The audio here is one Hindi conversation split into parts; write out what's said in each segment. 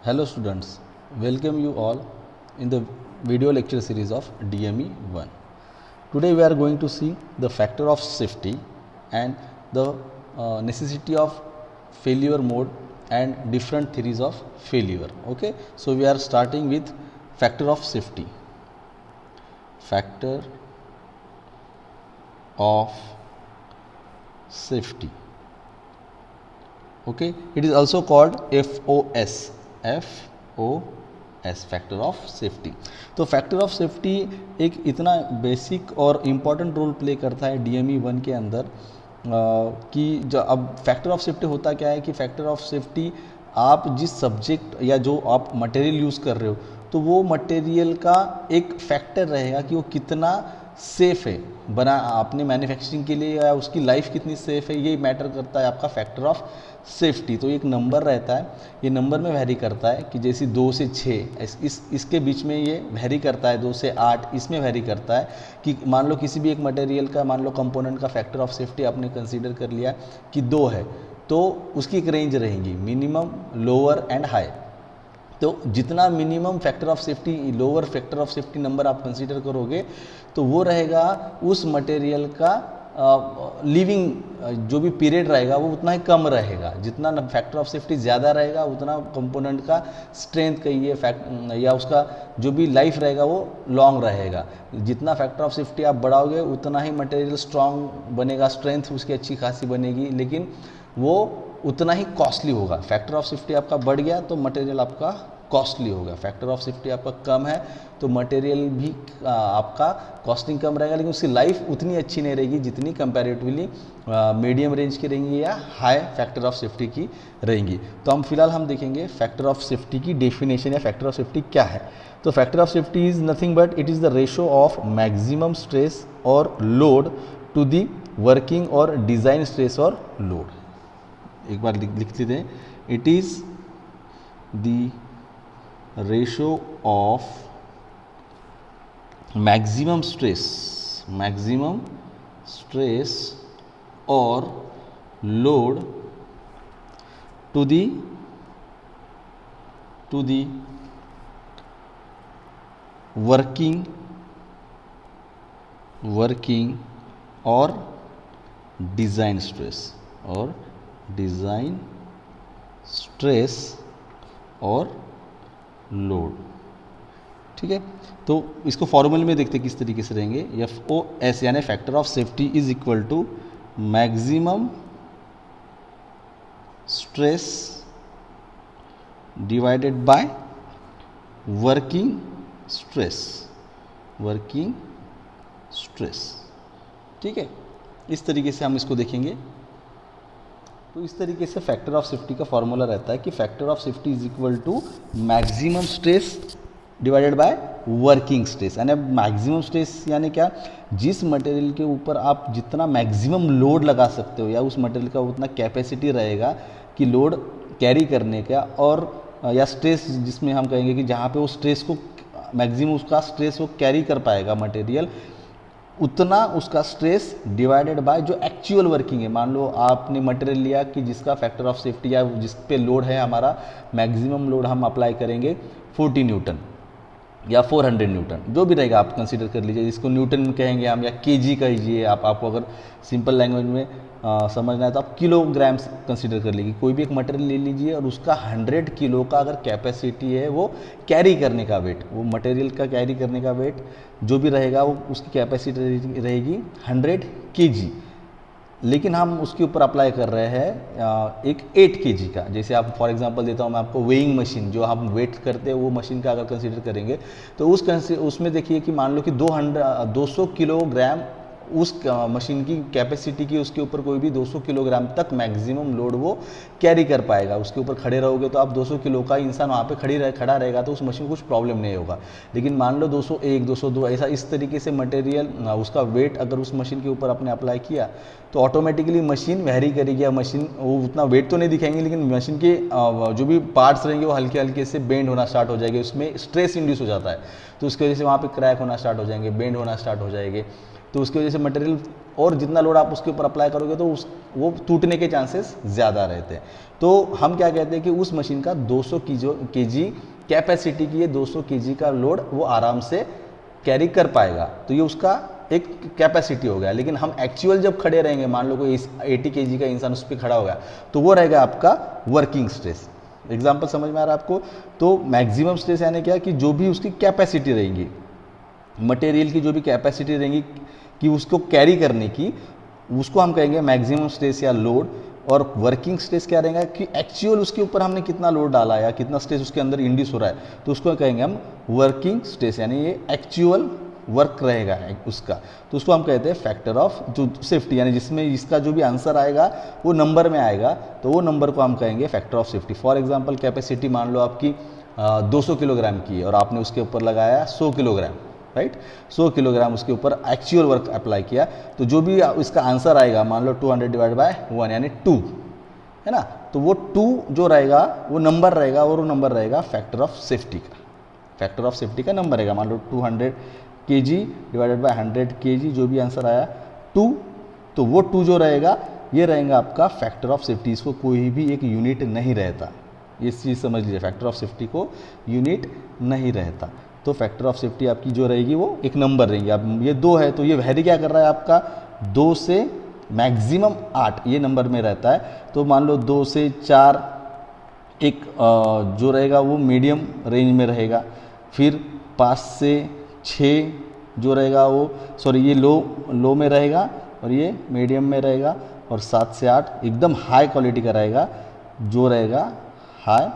Hello students, welcome you all in the video lecture series of DME 1. Today we are going to see the factor of safety and the necessity of failure mode and different theories of failure. Okay, so we are starting with factor of safety. Factor of safety. Okay, it is also called FOS. Factor of safety. तो फैक्टर ऑफ सेफ्टी एक इतना बेसिक और इम्पॉर्टेंट रोल प्ले करता है DME 1 के अंदर कि जो अब फैक्टर ऑफ सेफ्टी होता क्या है कि फैक्टर ऑफ सेफ्टी आप जिस सब्जेक्ट या जो आप मटेरियल यूज़ कर रहे हो तो वो मटेरियल का एक फैक्टर रहेगा कि वो कितना सेफ़ है बना अपने मैन्युफैक्चरिंग के लिए या उसकी लाइफ कितनी सेफ़ है, ये मैटर करता है आपका फैक्टर ऑफ सेफ्टी। तो एक नंबर रहता है, ये नंबर में वैरी करता है कि जैसे 2 से 6 इसके बीच में ये वैरी करता है, 2 से 8 इसमें वैरी करता है कि मान लो किसी भी एक मटेरियल का मान लो कंपोनेंट का फैक्टर ऑफ सेफ्टी आपने कंसीडर कर लिया कि 2 है तो उसकी एक रेंज रहेगी मिनिमम, लोअर एंड हाई। तो जितना minimum factor of safety, lower factor of safety number आप कंसीडर करोगे तो वो रहेगा उस मटेरियल का लिविंग जो भी पीरियड रहेगा वो उतना ही कम रहेगा। जितना फैक्टर ऑफ सेफ्टी ज़्यादा रहेगा उतना कंपोनेंट का स्ट्रेंथ कहिए या उसका जो भी लाइफ रहेगा वो लॉन्ग रहेगा। जितना फैक्टर ऑफ सेफ्टी आप बढ़ाओगे उतना ही मटेरियल स्ट्रॉन्ग बनेगा, स्ट्रेंथ उसकी अच्छी खासी बनेगी, लेकिन वो उतना ही कॉस्टली होगा। फैक्टर ऑफ सेफ्टी आपका बढ़ गया तो मटेरियल आपका कॉस्टली होगा, फैक्टर ऑफ सेफ्टी आपका कम है तो मटेरियल भी आपका कॉस्टिंग कम रहेगा, लेकिन उसकी लाइफ उतनी अच्छी नहीं रहेगी जितनी कंपैरेटिवली मीडियम रेंज की रहेंगी या हाई फैक्टर ऑफ सेफ्टी की रहेंगी। तो हम देखेंगे फैक्टर ऑफ सेफ्टी की डेफिनेशन या फैक्टर ऑफ सेफ्टी क्या है। तो factor of safety is nothing but it is the ratio of maximum stress और लोड टू दी वर्किंग और डिज़ाइन स्ट्रेस और लोड। एक बार लिख लेते हैं, it is the ratio of maximum stress और लोड टू दी वर्किंग और डिज़ाइन स्ट्रेस और लोड। ठीक है, तो इसको फॉर्मूले में देखते किस तरीके से रहेंगे। FOS यानी factor of safety is equal to maximum stress divided by working stress. ठीक है, इस तरीके से हम इसको देखेंगे। तो इस तरीके से फैक्टर ऑफ सेफ्टी का फॉर्मूला रहता है कि factor of safety is equal to maximum stress divided by working stress. यानी मैक्सिमम स्ट्रेस यानी क्या, जिस मटेरियल के ऊपर आप जितना मैक्सिमम लोड लगा सकते हो या उस मटेरियल का उतना कैपेसिटी रहेगा कि लोड कैरी करने का, और या स्ट्रेस जिसमें हम कहेंगे कि जहाँ पे वो स्ट्रेस को मैक्सिमम उसका स्ट्रेस वो कैरी कर पाएगा मटेरियल, उतना उसका स्ट्रेस डिवाइडेड बाय जो एक्चुअल वर्किंग है। मान लो आपने मटेरियल लिया कि जिसका फैक्टर ऑफ सेफ्टी या जिस पे लोड है हमारा मैक्सिमम लोड हम अप्लाई करेंगे 40 न्यूटन या 400 न्यूटन, जो भी रहेगा आप कंसीडर कर लीजिए। इसको न्यूटन में कहेंगे हम या केजी कहिए आपको अगर सिंपल लैंग्वेज में समझना है तो आप किलोग्राम्स कंसीडर कर लीजिए। कोई भी एक मटेरियल ले लीजिए और उसका 100 किलो का अगर कैपेसिटी है, वो कैरी करने का वेट, वो मटेरियल का कैरी करने का वेट जो भी रहेगा वो उसकी कैपेसिटी रहेगी 100 kg, लेकिन हम उसके ऊपर अप्लाई कर रहे हैं एक 8 kg का। जैसे आप फॉर एग्जांपल देता हूँ मैं आपको, वेइंग मशीन जो हम वेट करते हैं वो मशीन का अगर कंसीडर करेंगे तो उसमें देखिए कि मान लो कि 200 किलोग्राम उस मशीन की कैपेसिटी की, उसके ऊपर कोई भी 200 किलोग्राम तक मैक्सिमम लोड वो कैरी कर पाएगा। उसके ऊपर खड़े रहोगे तो आप 200 किलो का इंसान वहाँ पे खड़ा रहेगा तो उस मशीन को कुछ प्रॉब्लम नहीं होगा। लेकिन मान लो 201, 202 ऐसा इस तरीके से मटेरियल उसका वेट अगर उस मशीन के ऊपर आपने अप्लाई किया तो ऑटोमेटिकली मशीन वेरी करेगी, या मशीन वो उतना वेट तो नहीं दिखाएंगे लेकिन मशीन के जो भी पार्ट्स रहेंगे वो हल्के हल्के से बेंड होना स्टार्ट हो जाएंगे। उसमें स्ट्रेस इंड्यूस हो जाता है तो उसकी वजह से वहाँ पे क्रैक होना स्टार्ट हो जाएंगे, बेंड होना स्टार्ट हो जाएंगे। तो उसकी वजह से मटेरियल और जितना लोड आप उसके ऊपर अप्लाई करोगे तो वो टूटने के चांसेस ज़्यादा रहते हैं। तो हम क्या कहते हैं कि उस मशीन का 200 केजी कैपेसिटी की, 200 केजी का लोड वो आराम से कैरी कर पाएगा, तो ये उसका एक कैपेसिटी हो गया। लेकिन हम एक्चुअल जब खड़े रहेंगे, मान लो कोई 80 केजी का इंसान उस पर खड़ा हो गया, तो वो रहेगा आपका वर्किंग स्ट्रेस। एग्जाम्पल समझ में आ रहा है आपको? तो मैक्सिमम स्ट्रेस यानी क्या कि जो भी उसकी कैपेसिटी रहेगी, मटेरियल की जो भी कैपेसिटी रहेगी कि उसको कैरी करने की, उसको हम कहेंगे मैक्सिमम स्ट्रेस या लोड। और वर्किंग स्ट्रेस क्या रहेगा कि एक्चुअल उसके ऊपर हमने कितना लोड डाला है या कितना स्ट्रेस उसके अंदर इंड्यूस हो रहा है, तो उसको कहेंगे हम वर्किंग स्ट्रेस, यानी ये एक्चुअल वर्क रहेगा उसका। तो उसको हम कहते हैं फैक्टर ऑफ जो सेफ्टी, यानी जिसमें इसका जो भी आंसर आएगा वो नंबर में आएगा, तो वो नंबर को हम कहेंगे factor of safety. For example capacity मान लो आपकी 200 किलोग्राम की है और आपने उसके ऊपर लगाया 100 किलोग्राम, राइट। 100 किलोग्राम उसके ऊपर एक्चुअल वर्क अप्लाई किया, तो जो भी इसका आंसर आएगा, मान लो 200 डिवाइड बाय 1 यानी 2, है ना। तो वो 2 जो रहेगा वो नंबर रहेगा, और वो नंबर रहेगा फैक्टर ऑफ सेफ्टी का। फैक्टर ऑफ सेफ्टी का नंबर रहेगा, मान लो 200 kg डिवाइडेड बाय 100 kg, जो भी आंसर आया 2, तो वो 2 जो रहेगा ये रहेगा आपका फैक्टर ऑफ सेफ्टी। इसको कोई भी एक यूनिट नहीं रहता, ये चीज़ समझ लीजिए, फैक्टर ऑफ सेफ्टी को यूनिट नहीं रहता। तो फैक्टर ऑफ सेफ्टी आपकी जो रहेगी वो एक नंबर रहेगी। अब ये 2 है तो ये वैरी क्या कर रहा है आपका 2 से मैक्सिमम 8 ये नंबर में रहता है। तो मान लो 2 से 4 एक जो रहेगा वो मीडियम रेंज में रहेगा, फिर 5 से 6 जो रहेगा वो ये लो में रहेगा और ये मीडियम में रहेगा, और 7 से 8 एकदम हाई क्वालिटी का रहेगा, जो रहेगा हाई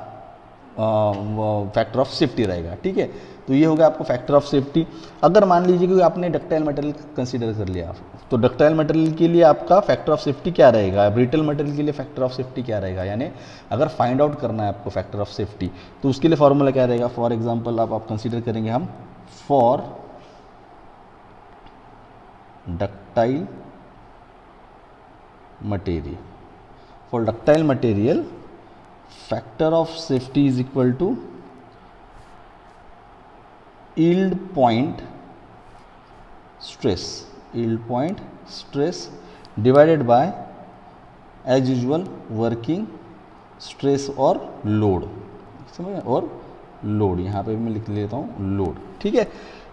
फैक्टर ऑफ सेफ्टी रहेगा, ठीक है। तो ये होगा आपको फैक्टर ऑफ सेफ्टी। अगर मान लीजिए कि आपने डक्टाइल मटेरियल कंसीडर कर लिया, तो डक्टाइल मटेरियल के लिए आपका फैक्टर ऑफ सेफ्टी क्या रहेगा, ब्रिटल मटेरियल के लिए फैक्टर ऑफ सेफ्टी क्या रहेगा, यानी अगर फाइंड आउट करना है आपको फैक्टर ऑफ सेफ्टी, तो उसके लिए फॉर्मूला क्या रहेगा। फॉर एग्जाम्पल आप कंसीडर करेंगे हम for ductile material, for ductile material factor of safety is equal to yield point stress divided by as usual working stress और लोड, समझ, और लोड यहाँ पे भी मैं लिख लेता हूँ लोड, ठीक है।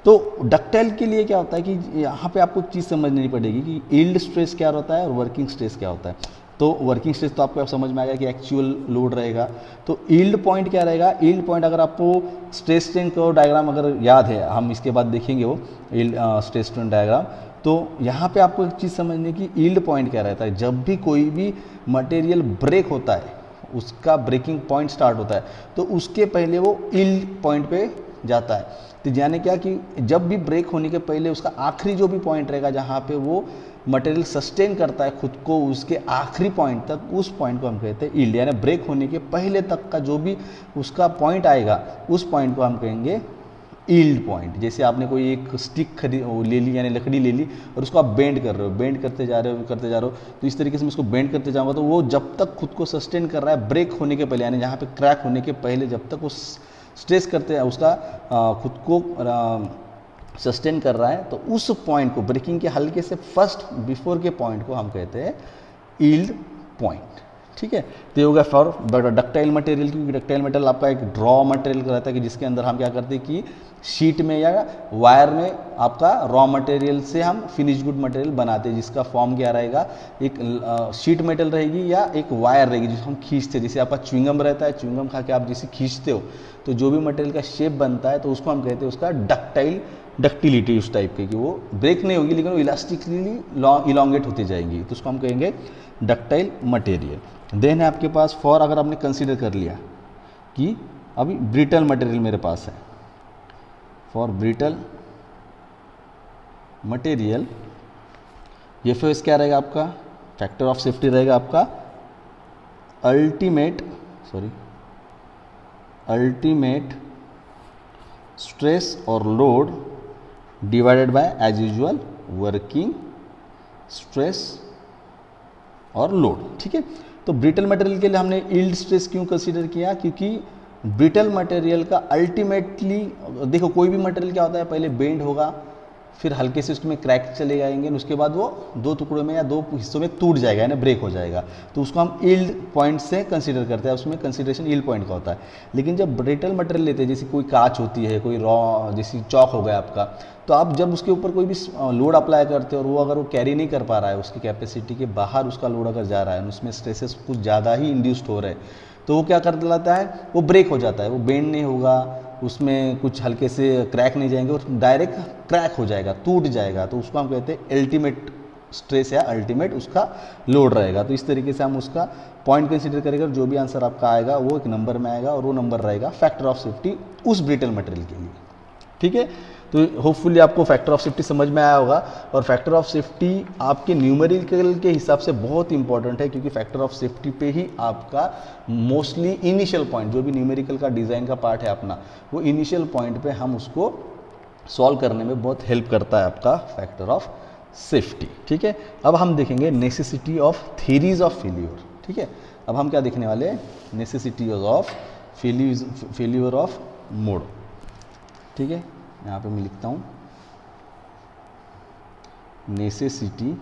तो डक्टाइल के लिए क्या होता है कि यहाँ पे आपको एक चीज़ समझनी पड़ेगी कि यील्ड स्ट्रेस क्या होता है और वर्किंग स्ट्रेस क्या होता है। तो वर्किंग स्ट्रेस तो आपको अब समझ में आएगा कि एक्चुअल लोड रहेगा। तो यील्ड पॉइंट क्या रहेगा, यील्ड पॉइंट अगर आपको स्ट्रेस स्ट्रेन कर्व डायग्राम अगर याद है, हम इसके बाद देखेंगे वो यील्ड स्ट्रेस स्ट्रेन डायग्राम, तो यहाँ पे आपको एक चीज़ समझनी कि यील्ड पॉइंट क्या रहता है। जब भी कोई भी मटेरियल ब्रेक होता है, उसका ब्रेकिंग पॉइंट स्टार्ट होता है, तो उसके पहले वो यील्ड पॉइंट पे जाता है। तो यानी क्या कि जब भी ब्रेक होने के पहले उसका आखिरी जो भी पॉइंट रहेगा जहाँ पे वो मटेरियल सस्टेन करता है खुद को उसके आखिरी पॉइंट तक, उस पॉइंट को हम कहते हैं यील्ड। यानी ब्रेक होने के पहले तक का जो भी उसका पॉइंट आएगा, उस पॉइंट को हम कहेंगे यील्ड पॉइंट। जैसे आपने कोई एक स्टिक ले ली, यानी लकड़ी ले ली, और उसको आप बेंड कर रहे हो, बेंड करते जा रहे हो, तो इस तरीके से मैं उसको बेंड करते जाऊँगा, तो वो जब तक खुद को सस्टेन कर रहा है ब्रेक होने के पहले, यानी जहाँ पे क्रैक होने के पहले जब तक वो स्ट्रेस करते हैं, उसका खुद को सस्टेन कर रहा है, तो उस पॉइंट को, ब्रेकिंग के हल्के से फर्स्ट बिफोर के पॉइंट को हम कहते हैं यील्ड पॉइंट, ठीक है। तो ये होगा फॉर डक्टाइल मटेरियल, क्योंकि डक्टाइल मटेरियल आपका एक ड्रॉ मटेरियल रहता है कि जिसके अंदर हम क्या करते हैं कि शीट में या वायर में आपका रॉ मटेरियल से हम फिनिश गुड मटेरियल बनाते हैं, जिसका फॉर्म क्या रहेगा, एक शीट मेटल रहेगी या एक वायर रहेगी जिसको हम खींचते हैं। जैसे आपका च्युइंगम रहता है, च्युइंगम खा के आप जैसे खींचते हो, तो जो भी मटेरियल का शेप बनता है तो उसको हम कहते हैं उसका डक्टिलिटी उस टाइप की, कि वो ब्रेक नहीं होगी लेकिन वो इलास्टिकली इलांगेट होती जाएंगी, तो उसको हम कहेंगे डक्टाइल मटेरियल। देन है आपके पास फॉर, अगर आपने कंसीडर कर लिया कि अभी ब्रिटल मटेरियल मेरे पास है, फॉर ब्रिटल मटेरियल ये फिर क्या रहेगा आपका फैक्टर ऑफ सेफ्टी रहेगा आपका अल्टीमेट स्ट्रेस और load divided by as usual working stress और लोड, ठीक है। तो ब्रिटल मटेरियल के लिए हमने यील्ड स्ट्रेस क्यों कंसीडर किया, क्योंकि ब्रिटल मटेरियल का अल्टीमेटली, देखो कोई भी मटेरियल क्या होता है, पहले बेंड होगा, फिर हल्के से उसमें क्रैक चले जाएंगे, उसके बाद वो दो टुकड़ों में या दो हिस्सों में टूट जाएगा, यानी ब्रेक हो जाएगा। तो उसको हम यील्ड पॉइंट से कंसीडर करते हैं, उसमें कंसीडरेशन यील्ड पॉइंट का होता है। लेकिन जब ब्रिटल मटेरियल लेते हैं, जैसे कोई कांच होती है, कोई रॉ जैसे चौक हो गया आपका, तो आप जब उसके ऊपर कोई भी लोड अप्लाई करते हो और वो अगर वो कैरी नहीं कर पा रहा है, उसकी कैपेसिटी के बाहर उसका लोड अगर जा रहा है, उसमें स्ट्रेसेस कुछ ज़्यादा ही इंड्यूस्ड हो रहे हैं, तो वो क्या कर देता है, वो ब्रेक हो जाता है, वो बेंड नहीं होगा, उसमें कुछ हल्के से क्रैक नहीं जाएंगे, और डायरेक्ट क्रैक हो जाएगा, टूट जाएगा। तो उसको हम कहते हैं अल्टीमेट स्ट्रेस या अल्टीमेट उसका लोड रहेगा। तो इस तरीके से हम उसका पॉइंट कंसीडर करेंगे, और जो भी आंसर आपका आएगा वो एक नंबर में आएगा, और वो नंबर रहेगा फैक्टर ऑफ सेफ्टी उस ब्रिटल मटेरियल के लिए। ठीक है, तो होपफुली आपको फैक्टर ऑफ सेफ्टी समझ में आया होगा। और फैक्टर ऑफ सेफ्टी आपके न्यूमेरिकल के हिसाब से बहुत इंपॉर्टेंट है, क्योंकि फैक्टर ऑफ सेफ्टी पे ही आपका मोस्टली इनिशियल पॉइंट, जो भी न्यूमेरिकल का डिज़ाइन का पार्ट है अपना, वो इनिशियल पॉइंट पे हम उसको सॉल्व करने में बहुत हेल्प करता है आपका फैक्टर ऑफ सेफ्टी। ठीक है, अब हम देखेंगे necessity of theories of failure. ठीक है, अब हम क्या देखने वाले हैं, necessity of failure of mode. ठीक है, यहाँ पे मैं लिखता हूँ necessity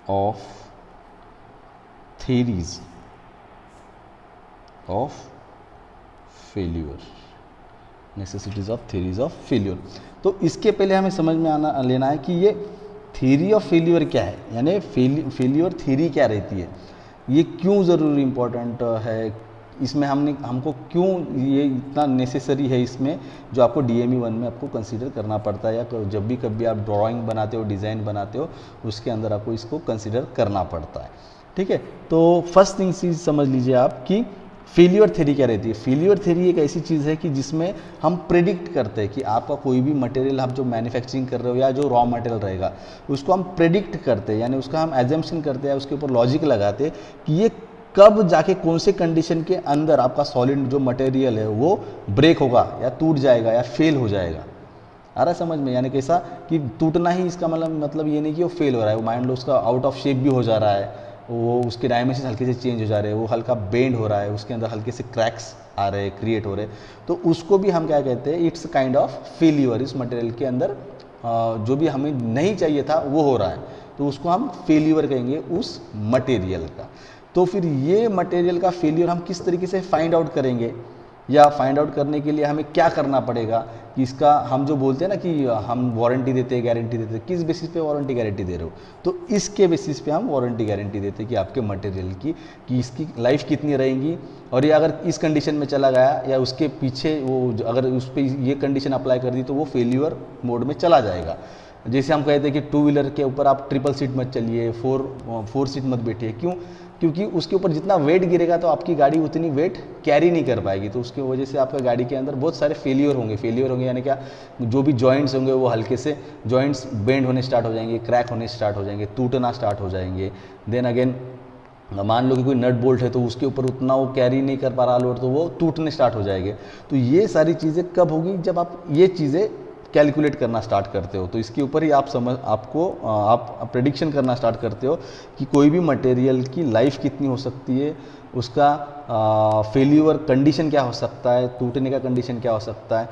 of theories of failure, necessities of theories of failure. तो इसके पहले हमें समझ में लेना है कि ये थ्योरी ऑफ फेल्यूर क्या है, यानी फेल्यूर थ्योरी क्या रहती है, ये क्यों ज़रूरी इम्पोर्टेंट है, इसमें हमको क्यों ये इतना नेसेसरी है, इसमें जो आपको DME 1 में आपको कंसीडर करना पड़ता है, या जब भी कभी आप ड्राइंग बनाते हो, डिज़ाइन बनाते हो, उसके अंदर आपको इसको कंसीडर करना पड़ता है। ठीक है, तो फर्स्ट थिंग चीज़ समझ लीजिए आप कि फेल्यूर थ्योरी क्या रहती है। फेल्यूर थ्योरी एक ऐसी चीज़ है कि जिसमें हम प्रेडिक्ट करते हैं कि आपका कोई भी मटेरियल आप जो मैन्युफैक्चरिंग कर रहे हो या जो रॉ मटेरियल रहेगा, उसको हम प्रेडिक्ट करते हैं, यानी उसका हम एजम्पशन करते हैं, उसके ऊपर लॉजिक लगाते हैं कि ये कब जाके कौन से कंडीशन के अंदर आपका सॉलिड जो मटेरियल है वो ब्रेक होगा या टूट जाएगा या फेल हो जाएगा। आ रहा है समझ में, यानी कैसा कि टूटना ही इसका मतलब ये नहीं कि वो फेल हो रहा है, वो मान लो उसका आउट ऑफ शेप भी हो जा रहा है, वो उसके डायमेंशन हल्के से चेंज हो जा रहे हैं, वो हल्का बेंड हो रहा है, उसके अंदर हल्के से क्रैक्स आ रहे हैं, क्रिएट हो रहे हैं, तो उसको भी हम क्या कहते हैं, इट्स काइंड ऑफ फेल्यूर। इस मटेरियल के अंदर जो भी हमें नहीं चाहिए था वो हो रहा है, तो उसको हम फेल्यूर कहेंगे उस मटेरियल का। तो फिर ये मटेरियल का फेल्यूर हम किस तरीके से फाइंड आउट करेंगे, या फाइंड आउट करने के लिए हमें क्या करना पड़ेगा कि इसका हम जो बोलते हैं ना कि हम वारंटी देते हैं, गारंटी देते हैं, किस बेसिस पे वारंटी गारंटी दे रहे हो, तो इसके बेसिस पे हम वारंटी गारंटी देते हैं कि आपके मटेरियल की कि इसकी लाइफ कितनी रहेगी, और ये अगर इस कंडीशन में चला गया या उसके पीछे वो अगर उस पर ये कंडीशन अप्लाई कर दी तो वो फेल्यूर मोड में चला जाएगा। जैसे हम कहते हैं कि 2 व्हीलर के ऊपर आप ट्रिपल सीट मत चलिए, 4 सीट मत बैठिए, क्यों, क्योंकि उसके ऊपर जितना वेट गिरेगा तो आपकी गाड़ी उतनी वेट कैरी नहीं कर पाएगी, तो उसकी वजह से आपका गाड़ी के अंदर बहुत सारे फेल्यूर होंगे यानी क्या, जो भी जॉइंट्स होंगे वो हल्के से जॉइंट्स बेंड होने स्टार्ट हो जाएंगे, क्रैक होने स्टार्ट हो जाएंगे, टूटना स्टार्ट हो जाएंगे। देन अगेन मान लो कि कोई नट बोल्ट है तो उसके ऊपर उतना वो कैरी नहीं कर पा रहा लोड, तो वो टूटने स्टार्ट हो जाएंगे। तो ये सारी चीज़ें कब होगी, जब आप ये चीज़ें कैलकुलेट करना स्टार्ट करते हो, तो इसके ऊपर ही आप प्रेडिक्शन करना स्टार्ट करते हो कि कोई भी मटेरियल की लाइफ कितनी हो सकती है, उसका फेल्यूर कंडीशन क्या हो सकता है, टूटने का कंडीशन क्या हो सकता है,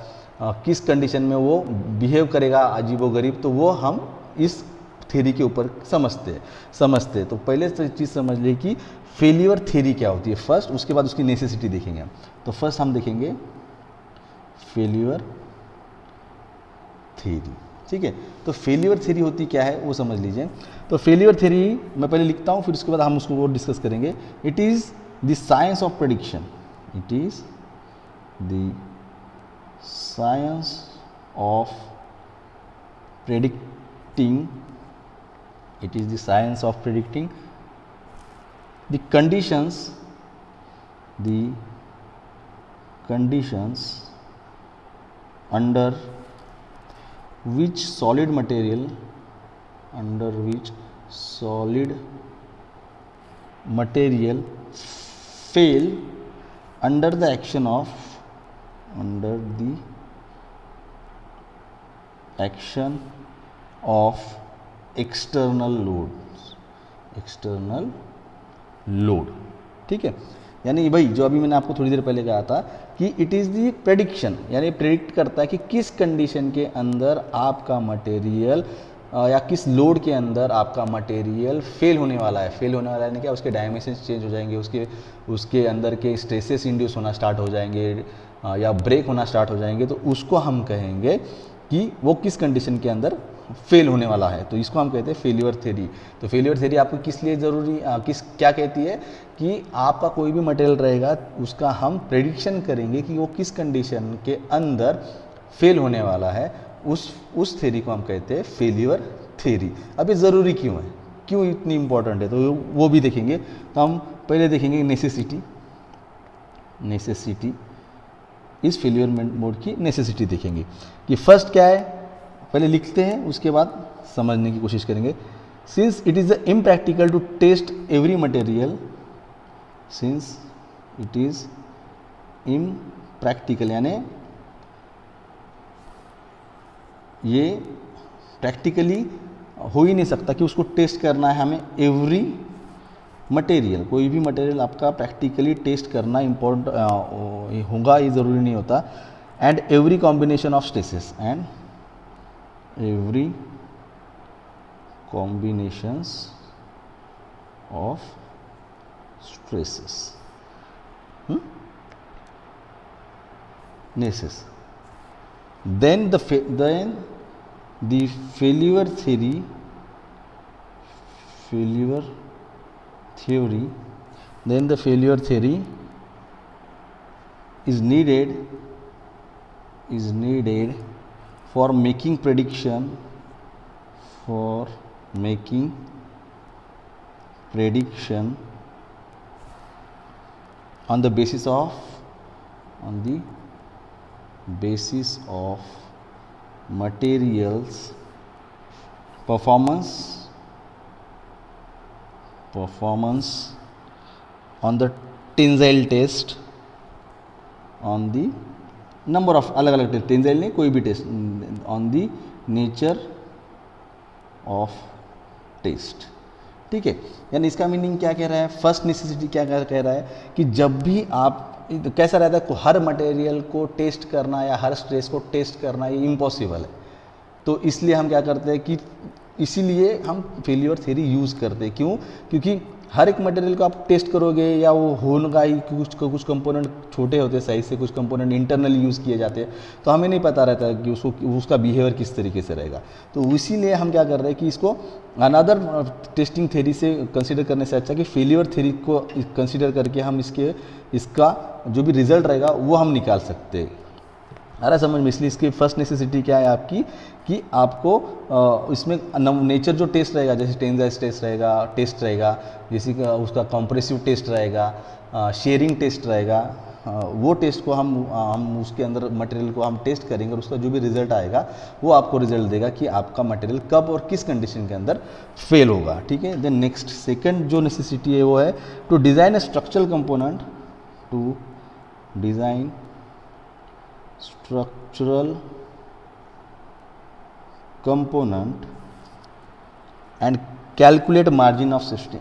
किस कंडीशन में वो बिहेव करेगा अजीबोगरीब, तो वो हम इस थ्योरी के ऊपर समझते। तो पहले तो चीज़ समझ ली कि फेल्यूर थ्योरी क्या होती है फर्स्ट, उसके बाद उसकी नेसेसिटी देखेंगे। तो फर्स्ट हम देखेंगे फेल्यूर थ्योरी। ठीक है, तो फेल्यूर थ्योरी होती क्या है वो समझ लीजिए। तो फेल्यूर थ्योरी मैं पहले लिखता हूँ, फिर उसके बाद हम उसको और डिस्कस करेंगे। It is the science of prediction, it is the science of predicting, it is the science of predicting the conditions under which solid material fail under the action of external load. ठीक है, यानी भाई जो अभी मैंने आपको थोड़ी देर पहले कहा था कि इट इज़ दी प्रेडिक्शन, यानी प्रेडिक्ट करता है कि किस कंडीशन के अंदर आपका मटेरियल या किस लोड के अंदर आपका मटेरियल फेल होने वाला है। फेल होने वाला है क्या, उसके डायमेंशंस चेंज हो जाएंगे, उसके अंदर के स्ट्रेसेस इंड्यूस होना स्टार्ट हो जाएंगे या ब्रेक होना स्टार्ट हो जाएंगे, तो उसको हम कहेंगे कि वो किस कंडीशन के अंदर फेल होने वाला है। तो इसको हम कहते हैं फेल्यूर थ्योरी। तो फेल्यूर थ्योरी आपको किस लिए ज़रूरी क्या कहती है कि आपका कोई भी मटेरियल रहेगा उसका हम प्रेडिक्शन करेंगे कि वो किस कंडीशन के अंदर फेल होने वाला है, उस थ्योरी को हम कहते हैं फेल्यूर थ्योरी। अब ये ज़रूरी क्यों है, क्यों इतनी इंपॉर्टेंट है, तो वो भी देखेंगे। तो हम पहले देखेंगे नेसेसिटी इस फेल्यूर मोड की नेसेसिटी देखेंगे कि फर्स्ट क्या है, पहले लिखते हैं उसके बाद समझने की कोशिश करेंगे। Since it is impractical to test every material, since it is impractical यानी ये प्रैक्टिकली हो ही नहीं सकता कि उसको टेस्ट करना है हमें एवरी मटेरियल, कोई भी मटेरियल आपका प्रैक्टिकली टेस्ट करना इम्पोर्टेंट होगा, ये ज़रूरी नहीं होता। And every combination of stresses, and every combinations of stresses नेसेस, then the failure theory then the failure theory is needed for making prediction on the basis of materials performance on the tensile test, on the number of अलग अलग टेस्ट, टेंसाइल नहीं कोई भी test, on the nature of test. ठीक है, यानी इसका मीनिंग क्या कह रहा है, फर्स्ट नेसेसिटी क्या कह रहा है कि जब भी आप तो कैसा रहता है, हर मटेरियल को टेस्ट करना या हर स्ट्रेस को टेस्ट करना ये इम्पॉसिबल है। तो इसलिए हम क्या करते हैं कि इसीलिए हम फेल्यूर थ्योरी यूज़ करते हैं। क्यों, क्योंकि हर एक मटेरियल को आप टेस्ट करोगे या वो होगा ही, कुछ कंपोनेंट छोटे होते हैं साइज से, कुछ कंपोनेंट इंटरनली यूज़ किए जाते हैं, तो हमें नहीं पता रहता है कि उसका बिहेवियर किस तरीके से रहेगा। तो इसीलिए हम क्या कर रहे हैं कि इसको अनदर टेस्टिंग थ्योरी से कंसीडर करने से अच्छा कि फेल्यूर थ्योरी को कंसीडर करके हम इसका जो भी रिजल्ट रहेगा वो हम निकाल सकते हैं। आ रहा समझ में, इसलिए इसकी फर्स्ट नेसेसिटी क्या है आपकी कि आपको इसमें नेचर जो टेस्ट रहेगा, जैसे टेंसाइल टेस्ट रहेगा, जैसे उसका कॉम्प्रेसिव टेस्ट रहेगा, शेयरिंग टेस्ट रहेगा, वो टेस्ट को हम उसके अंदर मटेरियल को हम टेस्ट करेंगे और उसका जो भी रिजल्ट आएगा वो आपको रिजल्ट देगा कि आपका मटेरियल कब और किस कंडीशन के अंदर फेल होगा। ठीक है, देन नेक्स्ट सेकंड जो नेसेसिटी है वो है to design a structural component, to design structural component and calculate margin of safety,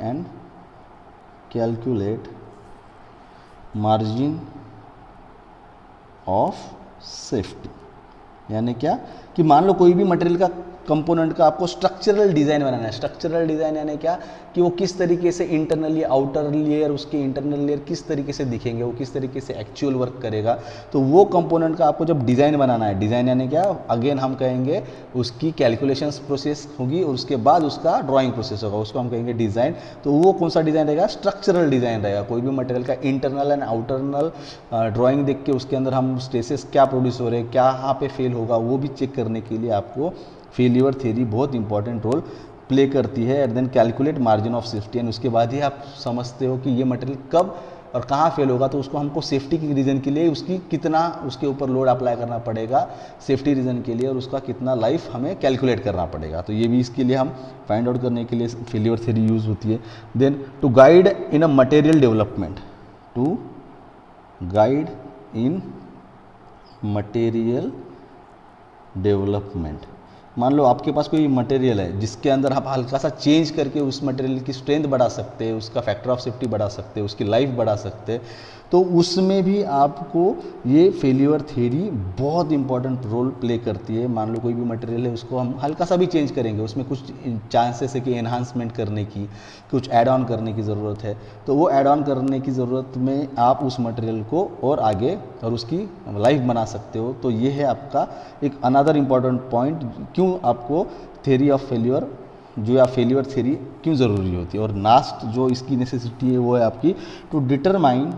यानी क्या कि मान लो कोई भी मटेरियल का कंपोनेंट का आपको स्ट्रक्चरल डिज़ाइन बनाना है। स्ट्रक्चरल डिज़ाइन यानी क्या कि वो किस तरीके से इंटरनली, आउटर लेयर, उसके इंटरनल लेयर किस तरीके से दिखेंगे, वो किस तरीके से एक्चुअल वर्क करेगा। तो वो कंपोनेंट का आपको जब डिज़ाइन बनाना है, डिज़ाइन यानी क्या, अगेन हम कहेंगे उसकी कैलकुलेशंस प्रोसेस होगी और उसके बाद उसका ड्राइंग प्रोसेस होगा, उसको हम कहेंगे डिज़ाइन। तो वो कौन सा डिज़ाइन रहेगा, स्ट्रक्चरल डिज़ाइन रहेगा। कोई भी मटेरियल का इंटरनल एंड आउटरनल ड्राइंग देख के उसके अंदर हम स्ट्रेसेस क्या प्रोड्यूस हो रहे हैं, क्या यहाँ पे फेल होगा, वो भी चेक करने के लिए आपको फेल्यूर थ्योरी बहुत इंपॉर्टेंट रोल प्ले करती है। And then calculate margin of safety, and उसके बाद ही आप समझते हो कि ये मटेरियल कब और कहाँ फेल होगा। तो उसको हमको सेफ्टी की रीज़न के लिए उसकी कितना उसके ऊपर लोड अप्लाई करना पड़ेगा सेफ्टी रीज़न के लिए, और उसका कितना लाइफ हमें कैलकुलेट करना पड़ेगा। तो ये भी इसके लिए हम फाइंड आउट करने के लिए फेल्यूर थ्योरी यूज़ होती है। Then to guide in a material development, to guide in material development, मान लो आपके पास कोई मटेरियल है जिसके अंदर आप हल्का सा चेंज करके उस मटेरियल की स्ट्रेंथ बढ़ा सकते हैं, उसका फैक्टर ऑफ सेफ्टी बढ़ा सकते हैं, उसकी लाइफ बढ़ा सकते हैं, तो उसमें भी आपको ये फेल्यूर थ्योरी बहुत इंपॉर्टेंट रोल प्ले करती है। मान लो कोई भी मटेरियल है, उसको हम हल्का सा भी चेंज करेंगे, उसमें कुछ चांसेस है कि एनहांसमेंट करने की, कुछ ऐड ऑन करने की ज़रूरत है, तो वो ऐड ऑन करने की ज़रूरत में आप उस मटेरियल को और आगे और उसकी लाइफ बना सकते हो। तो ये है आपका एक अनदर इम्पॉर्टेंट पॉइंट, क्यों आपको थ्योरी ऑफ फेल्यूर जो या फेल्यूर थ्योरी क्यों ज़रूरी होती है। और लास्ट जो इसकी नेसेसिटी है वो है आपकी to determine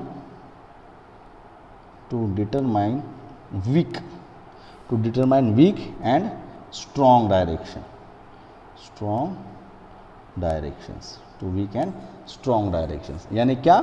weak and strong directions। यानी क्या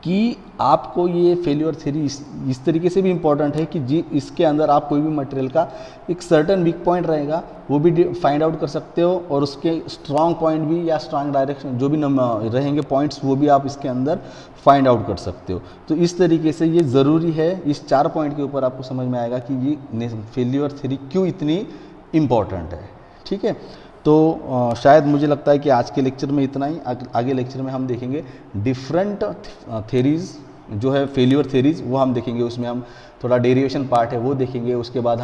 कि आपको ये फेल्यूर थ्योरी इस तरीके से भी इम्पॉर्टेंट है कि जी इसके अंदर आप कोई भी मटेरियल का एक सर्टन वीक पॉइंट रहेगा वो भी फाइंड आउट कर सकते हो, और उसके स्ट्रॉन्ग पॉइंट भी या स्ट्रॉन्ग डायरेक्शन जो भी रहेंगे पॉइंट्स वो भी आप इसके अंदर फाइंड आउट कर सकते हो। तो इस तरीके से ये ज़रूरी है, इस 4 पॉइंट के ऊपर आपको समझ में आएगा कि ये फेल्यूर थ्योरी क्यों इतनी इम्पॉर्टेंट है। ठीक है, तो शायद मुझे लगता है कि आज के लेक्चर में इतना ही। आगे लेक्चर में हम देखेंगे डिफरेंट थ्योरीज जो है फेल्यूर थ्योरीज, वो हम देखेंगे। उसमें हम थोड़ा डेरिवेशन पार्ट है वो देखेंगे। उसके बाद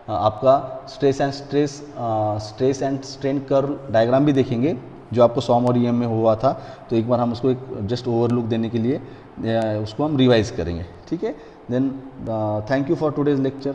आपका stress and strain curve diagram भी देखेंगे जो आपको सॉम और ईएम में हुआ था। तो एक बार हम उसको एक जस्ट ओवरलुक देने के लिए उसको हम रिवाइज करेंगे। ठीक है, then thank you for today's lecture.